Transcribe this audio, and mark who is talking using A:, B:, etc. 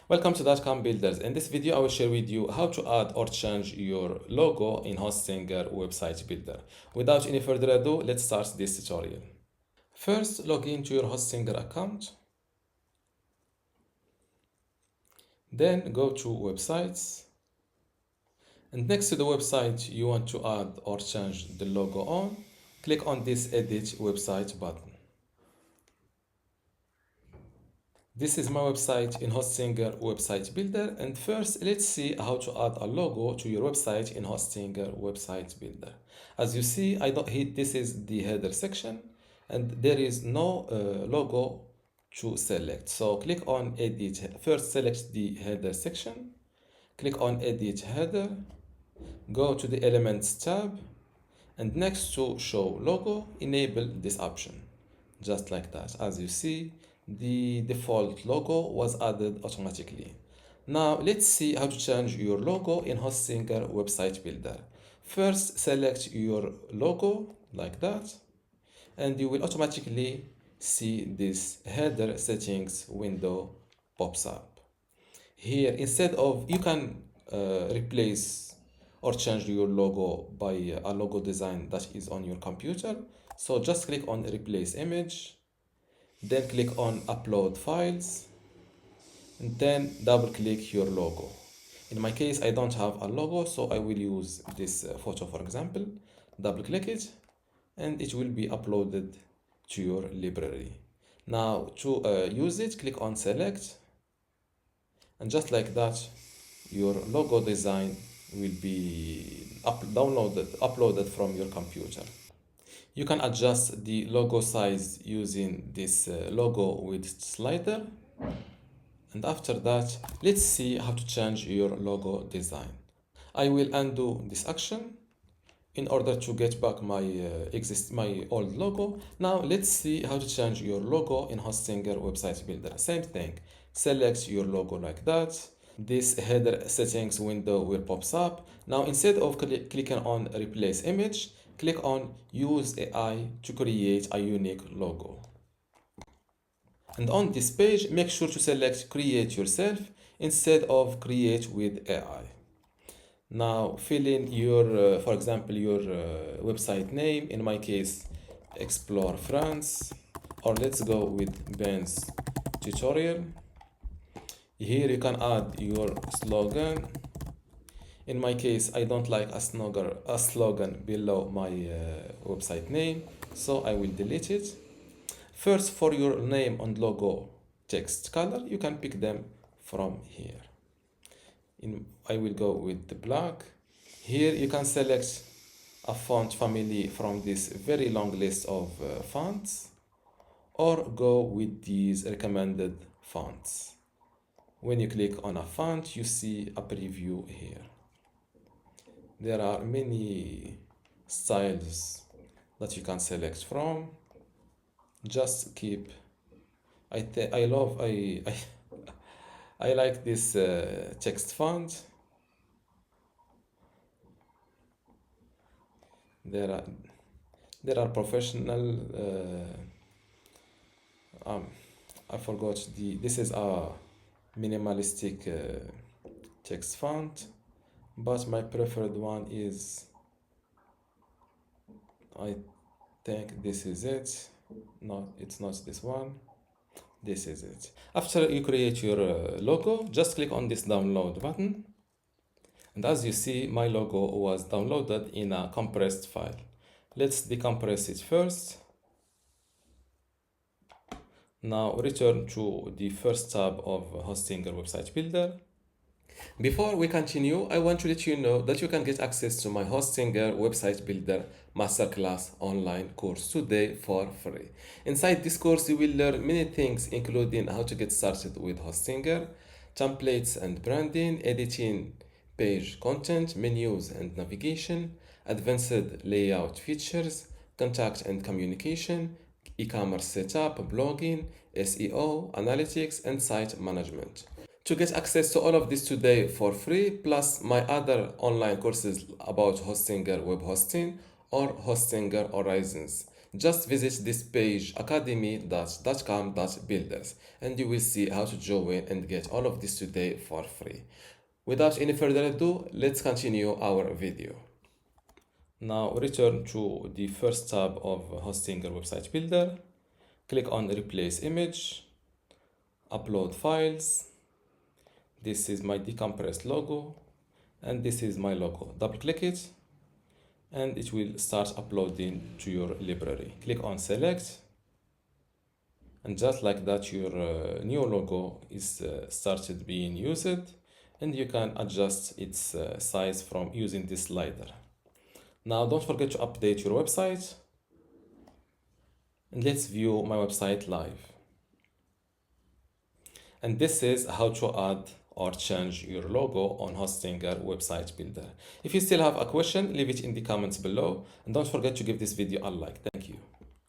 A: Welcome to dotcom builders. In this video, I will share with you how to add or change your logo in Hostinger website builder. Without any further ado, let's start this tutorial. First, log into your Hostinger account. Then go to websites. And next to the website you want to add or change the logo on, click on this edit website button. This is my website in Hostinger website builder, and first let's see how to add a logo to your website in Hostinger website builder. As you see, this is the header section and there is no logo to select. So click on edit. First select the header section, click on edit header, go to the elements tab, and next to show logo, enable this option. Just like that. As you see, the default logo was added automatically. Now let's see how to change your logo in Hostinger website builder. First select your logo like that, and you will automatically see this header settings window pops up. Here, instead of, you can replace or change your logo by a logo design that is on your computer. So just click on replace image, then click on upload files, and then double click your logo. In my case, I don't have a logo, so I will use this photo for example. Double click it and it will be uploaded to your library. Now to use it, click on select, and just like that your logo design will be uploaded from your computer. You can adjust the logo size using this logo width slider. And after that, let's see how to change your logo design. I will undo this action in order to get back my old logo. Now let's see how to change your logo in Hostinger website builder. Same thing, select your logo like that. This header settings window will pops up. Now instead of clicking on replace image, click on use AI to create a unique logo. And on this page, make sure to select create yourself instead of create with AI. Now fill in your, for example, your website name. In my case, Explore France, or let's go with Ben's tutorial. Here you can add your slogan. In my case, I don't like a slogan below my website name, so I will delete it. First, for your name and logo text color, you can pick them from here. I will go with the black. Here you can select a font family from this very long list of fonts, or go with these recommended fonts. When you click on a font, you see a preview here. There are many styles that you can select from. Just keep. I like this text font. There are professional. I forgot this is a minimalistic text font, but my preferred one is, I think this is it. No, it's not this one. This is it. After you create your logo, just click on this download button. And as you see, my logo was downloaded in a compressed file. Let's decompress it first. Now return to the first tab of Hostinger website builder. Before we continue, I want to let you know that you can get access to my Hostinger website builder masterclass online course today for free. Inside this course, you will learn many things, including how to get started with Hostinger, templates and branding, editing page content, menus and navigation, advanced layout features, contact and communication, e-commerce setup, blogging, SEO, analytics, and site management. To get access to all of this today for free, plus my other online courses about Hostinger web hosting or Hostinger Horizons, Just visit this page academy.dotcom.builders and you will see how to join and get all of this today for free. Without any further ado, let's continue our video. Now return to the first tab of Hostinger Website Builder. Click on Replace Image, Upload Files. This is my decompressed logo and this is my logo. Double click it and it will start uploading to your library. Click on Select and just like that your new logo is started being used, and you can adjust its size from using this slider. Now don't forget to update your website and let's view my website live. And this is how to add or change your logo on Hostinger Website Builder. If you still have a question, leave it in the comments below and don't forget to give this video a like. Thank you.